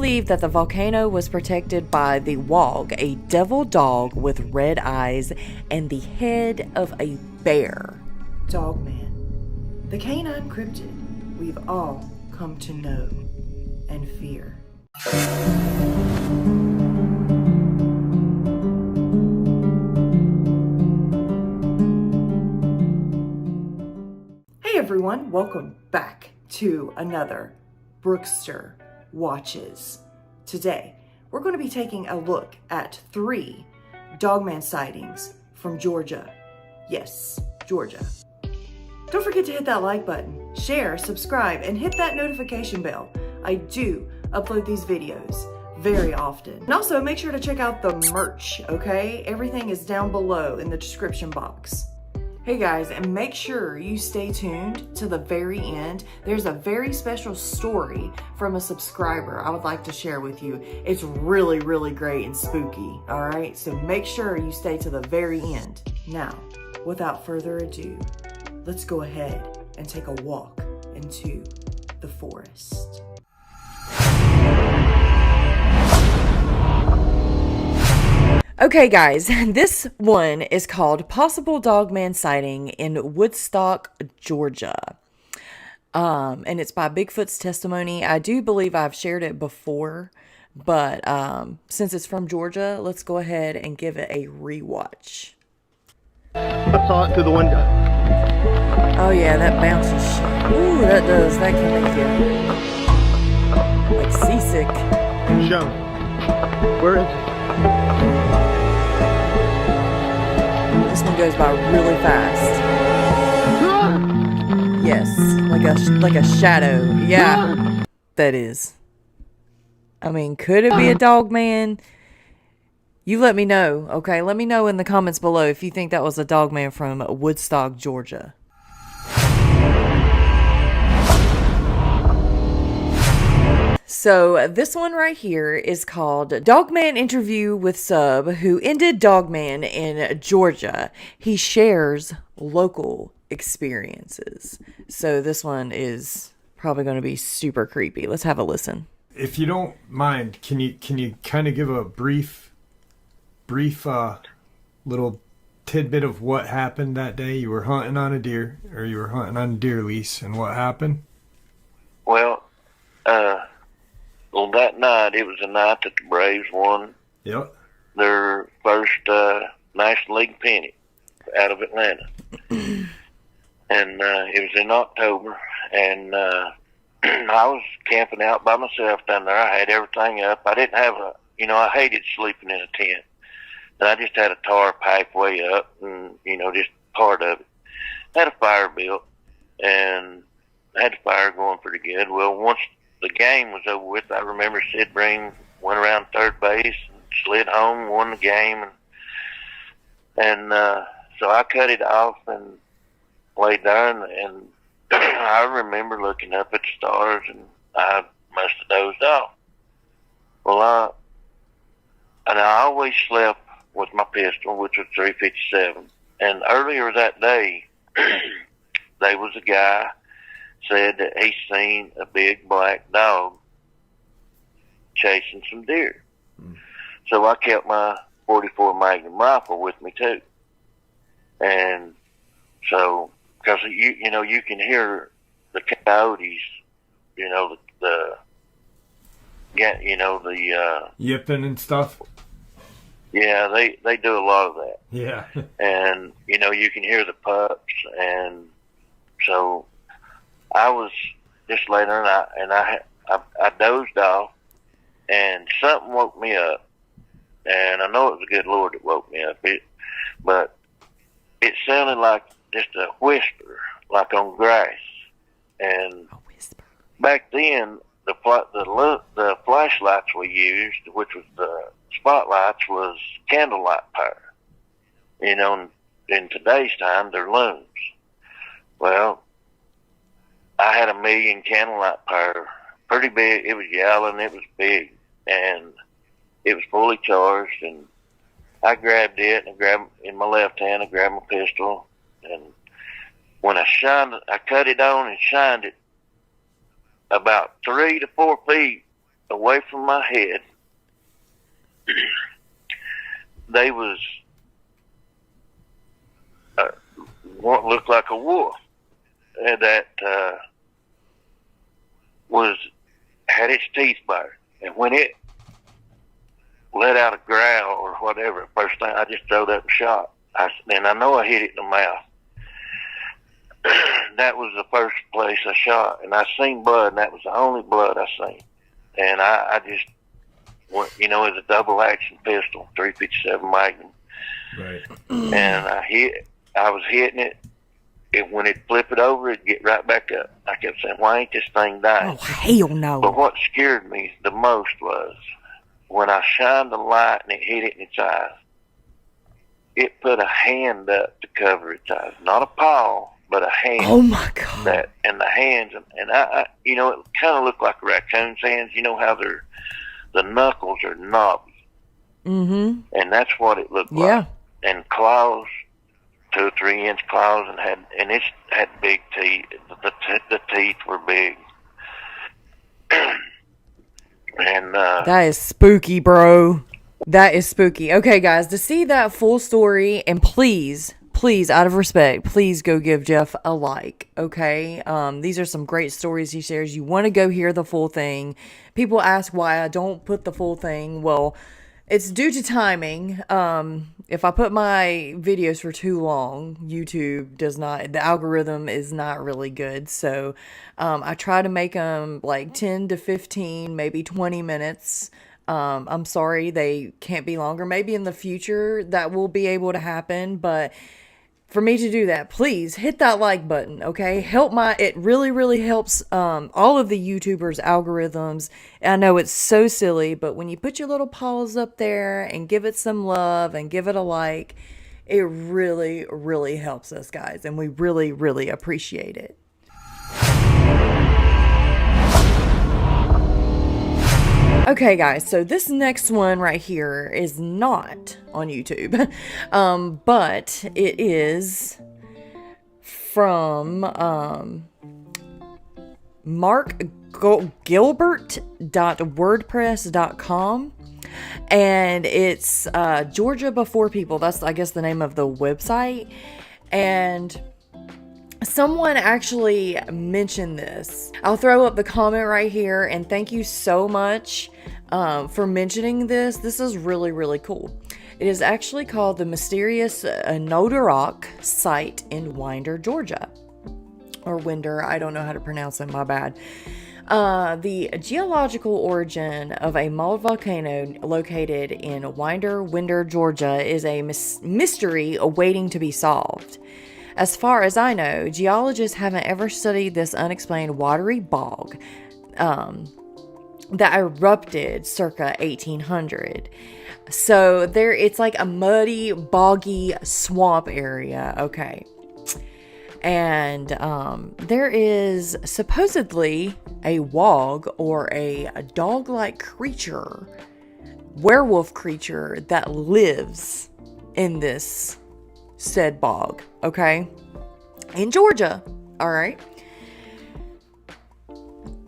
believe that the volcano was protected by the Wog, a devil dog with red eyes and the head of a bear. Dogman, the canine cryptid we've all come to know and fear. Hey everyone, welcome back to another Brookster Watches. Today, we're going to be taking a look at 3 dogman sightings from Georgia. Yes, Georgia. Don't forget to hit that like button, share, subscribe, and hit that notification bell. I do upload these videos very often. And also make sure to check out the merch, okay? Everything is down below in the description box. Hey guys, and make sure you stay tuned to the very end. There's a very special story from a subscriber I would like to share with you. It's really, really great and spooky, all right? So make sure you stay to the very end. Now, without further ado, let's go ahead and take a walk into the forest. Okay guys, this one is called Possible Dogman Sighting in Woodstock, Georgia. And it's by Bigfoot's Testimony. I do believe I've shared it before, but since it's from Georgia, let's go ahead and give it a rewatch. I saw it through the window. Oh yeah, that bounces shit. Ooh, that does. That can make you like seasick. Show me. Where is it? This one goes by really fast. Yes, like a shadow. Yeah, that is. I mean, could it be a dog man? You let me know, okay? Let me know in the comments below if you think that was a dog man from Woodstock, Georgia. So this one right here is called Dogman Interview with Sub Who Ended Dogman in Georgia. He shares local experiences. So this one is probably going to be super creepy. Let's have a listen. If you don't mind, can you kind of give a brief little tidbit of what happened that day? You were hunting on a deer, or you were hunting on a deer lease, and what happened? Well, on that night, it was a night that the Braves won their first National League pennant out of Atlanta. And it was in October, and I was camping out by myself down there. I had everything up. I didn't have I hated sleeping in a tent. And I just had a tar pipe way up and, just part of it. I had a fire built, and I had the fire going pretty good. Well, once the game was over with, I remember Sid Bream went around third base and slid home, won the game. And so I cut it off and laid there, and I remember looking up at the stars, and I must have dozed off. Well, I always slept with my pistol, which was .357. And earlier that day, there was a guy said that he seen a big black dog chasing some deer. So I kept my .44 Magnum rifle with me too. And so, because you can hear the coyotes, the Yipping and stuff. Yeah, they do a lot of that. Yeah. And, you can hear the pups. And so I was just laying there, and I dozed off, and something woke me up. And I know it was the good Lord that woke me up. But it sounded like just a whisper, like on grass. And back then, the flashlights we used, which was the spotlights, was candlelight power. In today's time, they're looms. Well, I had 1,000,000 candlelight power, pretty big. It was yellow and it was big, and it was fully charged. And I grabbed it, and in my left hand, I grabbed my pistol, and when I cut it on and shined it about 3 to 4 feet away from my head, they was what looked like a wolf that had its teeth bared, and when it let out a growl or whatever, first thing I just throwed up and shot. And I know I hit it in the mouth. That was the first place I shot, and I seen blood, and that was the only blood I seen. And I just went, it's a double action pistol, 357 Magnum. Right. And I was hitting it. And when it flip it over, it'd get right back up. I kept saying, why ain't this thing dying? Oh, hell no. But what scared me the most was when I shined the light and it hit it in its eyes, it put a hand up to cover its eyes. Not a paw, but a hand. Oh, my God. And the hands, and I it kind of looked like a raccoon's hands. You know how the knuckles are knobby. Mm-hmm. And that's what it looked like. Yeah. And claws, 2 or 3 inch claws, and it had big teeth. The teeth were big. And that is spooky, bro. That is spooky. Okay, guys, to see that full story, and please, out of respect, please go give Jeff a like, okay? These are some great stories he shares. You want to go hear the full thing. People ask why I don't put the full thing. Well, it's due to timing. If I put my videos for too long, YouTube the algorithm is not really good. So I try to make them like 10 to 15, maybe 20 minutes. I'm sorry they can't be longer. Maybe in the future that will be able to happen. But for me to do that, please hit that like button, okay? It really, really helps all of the YouTubers' algorithms. I know it's so silly, but when you put your little paws up there and give it some love and give it a like, it really, really helps us, guys. And we really, really appreciate it. Okay, guys, so this next one right here is not on YouTube, but it is from markgilbert.wordpress.com, and it's Georgia Before People. That's, I guess, the name of the website, and someone actually mentioned this. I'll throw up the comment right here, and thank you so much for mentioning this. This is really, really cool. It is actually called the Mysterious Nodorak Site in Winder, Georgia. Or Winder, I don't know how to pronounce it, my bad. The geological origin of a mold volcano located in Winder, Georgia is a mystery awaiting to be solved. As far as I know, geologists haven't ever studied this unexplained watery bog that erupted circa 1800. So it's like a muddy, boggy swamp area, okay? And there is supposedly a wog or a dog-like creature, werewolf creature that lives in this said bog, okay, in Georgia. All right.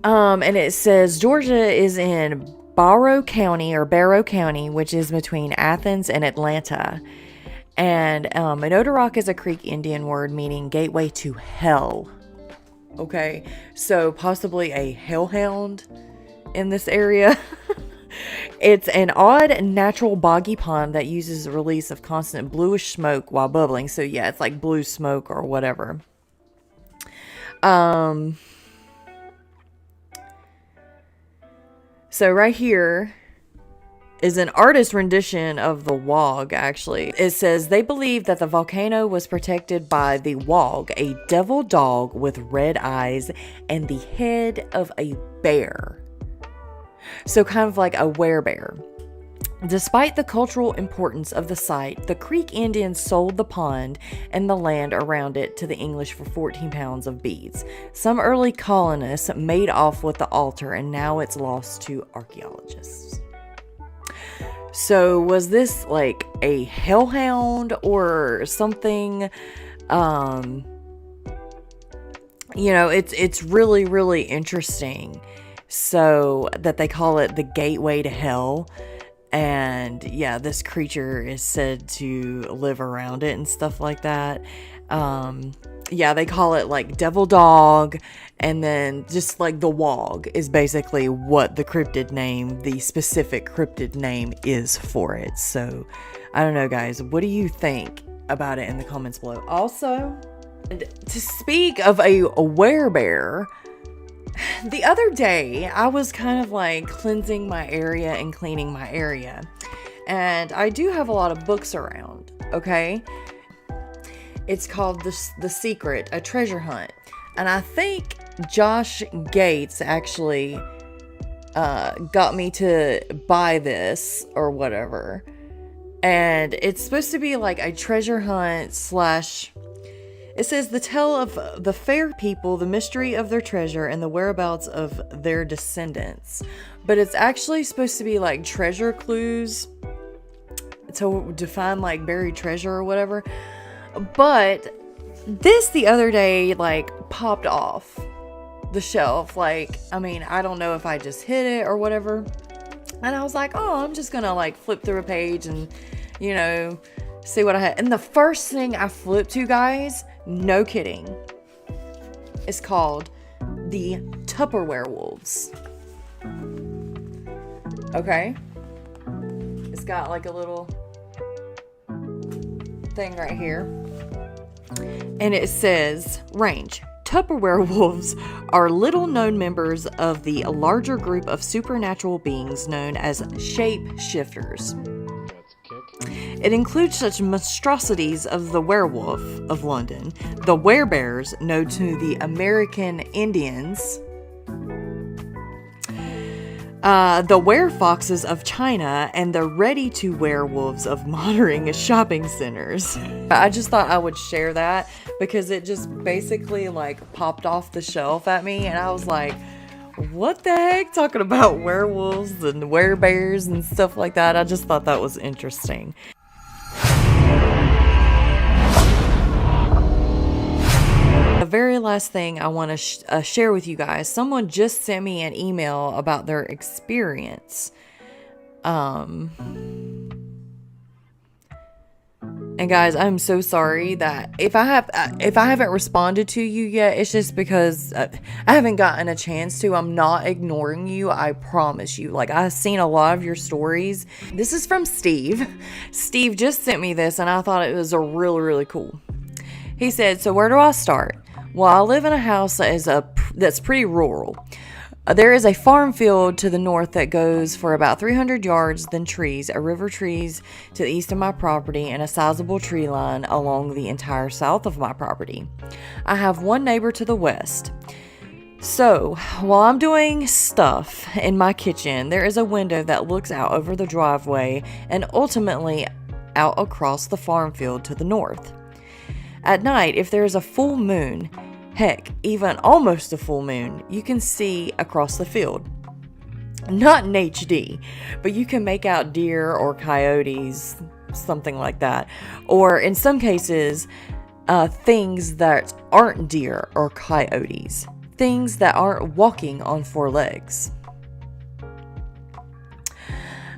And it says Georgia is in Barrow County, which is between Athens and Atlanta. And Anodarak is a Creek Indian word meaning gateway to hell. Okay, so possibly a hellhound in this area. It's an odd natural boggy pond that uses the release of constant bluish smoke while bubbling. So yeah, it's like blue smoke or whatever. So right here is an artist rendition of the Wog, actually. It says, they believe that the volcano was protected by the Wog, a devil dog with red eyes and the head of a bear. So kind of like a werebear. Despite the cultural importance of the site, the Creek Indians sold the pond and the land around it to the English for 14 pounds of beads. Some early colonists made off with the altar, and now it's lost to archaeologists. So was this like a hellhound or something? It's really, really interesting. so that they call it the gateway to hell. And yeah, this creature is said to live around it and stuff like that. Yeah, they call it like devil dog, and then just like the wog is basically what the cryptid name, the specific cryptid name is for it. So I don't know, guys, what do you think about it in the comments below? Also, to speak of a werebear, the other day I was kind of like cleansing my area and cleaning my area, and I do have a lot of books around, okay? It's called The Secret, a treasure hunt. And I think Josh Gates actually got me to buy this or whatever. And it's supposed to be like a treasure hunt slash... It says the tale of the fair people, the mystery of their treasure, and the whereabouts of their descendants. But it's actually supposed to be like treasure clues to find like buried treasure or whatever. But this the other day like popped off the shelf. Like, I mean, I don't know if I just hit it or whatever. And I was like, oh, I'm just gonna like flip through a page and, you know, see what I had. And the first thing I flipped to, guys, no kidding, is called the Tupperware Wolves. Okay? It's got like a little thing right here. And it says, range. Tupperware wolves are little known members of the larger group of supernatural beings known as shapeshifters. It includes such monstrosities of the werewolf of London, the werebears known to the American Indians, the werefoxes of China, and the ready-to-wear wolves of modern shopping centers. I just thought I would share that because it just basically like popped off the shelf at me, and I was like, what the heck? Talking about werewolves and werebears and stuff like that. I just thought that was interesting. The very last thing I want to share with you guys, someone just sent me an email about their experience. And guys, I'm so sorry that if I haven't responded to you yet, it's just because I haven't gotten a chance to. I'm not ignoring you, I promise you. Like, I've seen a lot of your stories. This is from Steve. Steve just sent me this, and I thought it was a really cool. He said, so where do I start? Well, I live in a house that's pretty rural. There is a farm field to the north that goes for about 300 yards, then trees, a river trees to the east of my property, and a sizable tree line along the entire south of my property. I have one neighbor to the west. So, while I'm doing stuff in my kitchen, there is a window that looks out over the driveway and ultimately out across the farm field to the north. At night, if there is a full moon, heck, even almost a full moon, you can see across the field. Not in HD, but you can make out deer or coyotes, something like that. Or in some cases, things that aren't deer or coyotes. Things that aren't walking on four legs.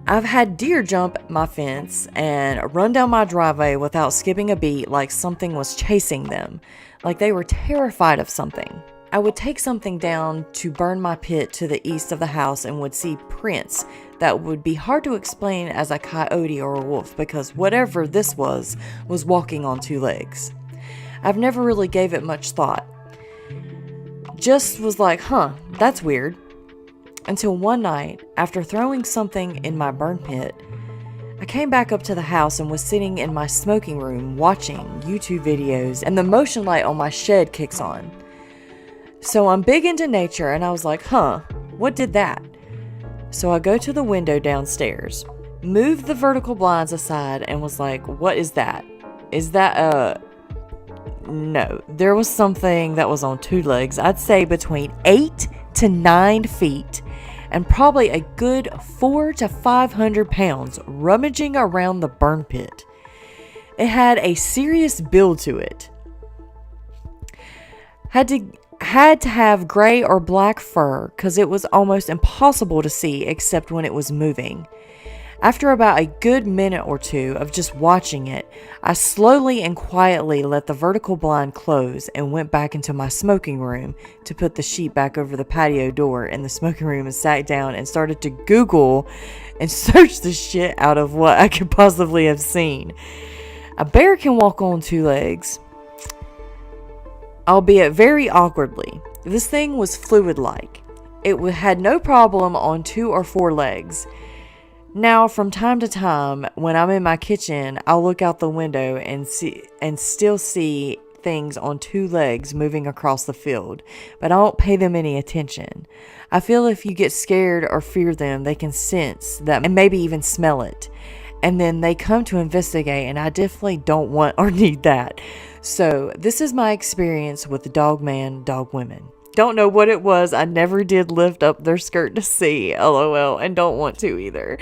I've had deer jump my fence and run down my driveway without skipping a beat, like something was chasing them, like they were terrified of something. I would take something down to burn my pit to the east of the house and would see prints that would be hard to explain as a coyote or a wolf, because whatever this was walking on two legs. I've never really gave it much thought. Just was like, that's weird. Until one night, after throwing something in my burn pit, I came back up to the house and was sitting in my smoking room watching YouTube videos, and the motion light on my shed kicks on. So I'm big into nature, and I was like, what did that? So I go to the window downstairs, moved the vertical blinds aside, and was like, what is that? Is that No, there was something that was on two legs, I'd say between 8 to 9 feet, and probably a good 400 to 500 pounds rummaging around the burn pit. It had a serious build to it. Had had to have gray or black fur because it was almost impossible to see except when it was moving. After about a good minute or two of just watching it, I slowly and quietly let the vertical blind close and went back into my smoking room to put the sheet back over the patio door in the smoking room and sat down and started to Google and search the shit out of what I could possibly have seen. A bear can walk on 2 legs, albeit very awkwardly. This thing was fluid-like. It had no problem on 2 or 4 legs. Now, from time to time, when I'm in my kitchen, I'll look out the window and still see things on 2 legs moving across the field, but I don't pay them any attention. I feel if you get scared or fear them, they can sense that and maybe even smell it. And then they come to investigate, and I definitely don't want or need that. So this is my experience with dogman, dogwomen. Don't know what it was. I never did lift up their skirt to see, LOL, and don't want to either.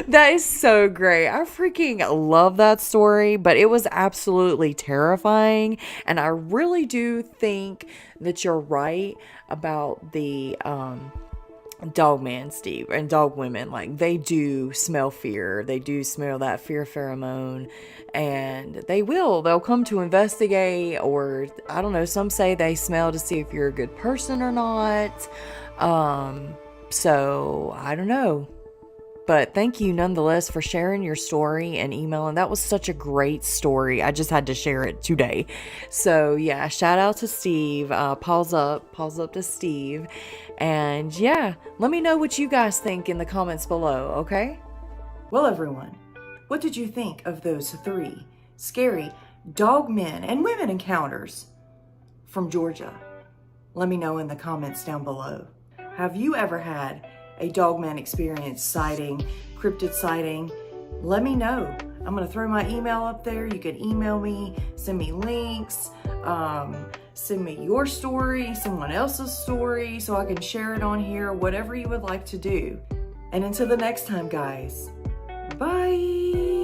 That is so great. I freaking love that story, but it was absolutely terrifying. And I really do think that you're right about the dogman, Steve, and dog women. Like, they do smell fear. They do smell that fear pheromone, and they'll come to investigate, or I don't know, some say they smell to see if you're a good person or not. So I don't know. But thank you nonetheless for sharing your story and emailing. That was such a great story. I just had to share it today. So yeah, shout out to Steve. Pause up to Steve. And yeah, let me know what you guys think in the comments below, okay? Well, everyone, what did you think of those 3 scary dog men and women encounters from Georgia? Let me know in the comments down below. Have you ever had a dogman experience sighting, cryptid sighting? Let me know. I'm going to throw my email up there. You can email me, send me links, send me your story, someone else's story, so I can share it on here, whatever you would like to do. And until the next time, guys, bye.